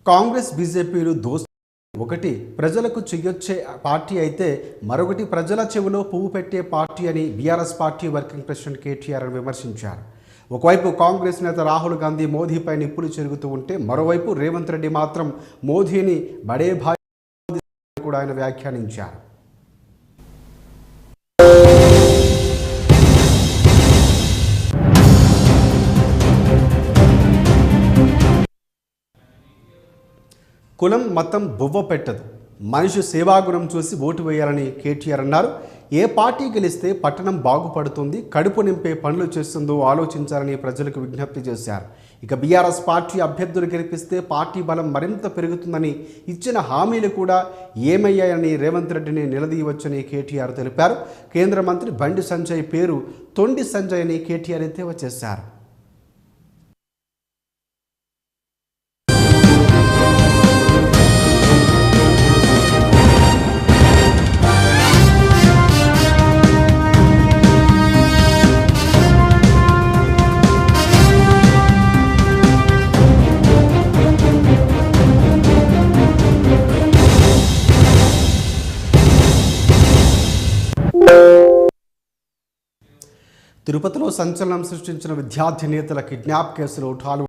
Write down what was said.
కాంగ్రెస్ బీజేపీలు దోస్తు ఒకటి ప్రజలకు చెయ్యొచ్చే పార్టీ అయితే మరొకటి ప్రజల చెవిలో పువ్వు పెట్టే పార్టీ అని BRS party working president KTR విమర్శించారు. ఒకవైపు కాంగ్రెస్ నేత రాహుల్ గాంధీ మోదీపై నిప్పులు చెరుగుతూ ఉంటే మరోవైపు రేవంత్ రెడ్డి మాత్రం మోదీని బడే భాయ్ కూడా ఆయన వ్యాఖ్యానించారు. కులం మతం బువ్వ పెట్టదు, మనిషి సేవాగుణం చూసి ఓటు వేయాలని కేటీఆర్ అన్నారు. ఏ పార్టీ గెలిస్తే పట్టణం బాగుపడుతుంది, కడుపు నింపే పనులు చేస్తుందో ఆలోచించాలని ప్రజలకు విజ్ఞప్తి చేశారు. ఇక బీఆర్ఎస్ పార్టీ అభ్యర్థులు గెలిపిస్తే పార్టీ బలం మరింత పెరుగుతుందని, ఇచ్చిన హామీలు కూడా ఏమయ్యాయని రేవంత్ రెడ్డిని నిలదీయవచ్చని కేటీఆర్ తెలిపారు. కేంద్ర మంత్రి బండి సంజయ్ పేరు తొండి సంజయ్ అని కేటీఆర్ ఎద్దేవా చేశారు. తిరుపతిలో సంచలనం సృష్టించిన విద్యార్థి నేతల కిడ్నాప్ కేసులో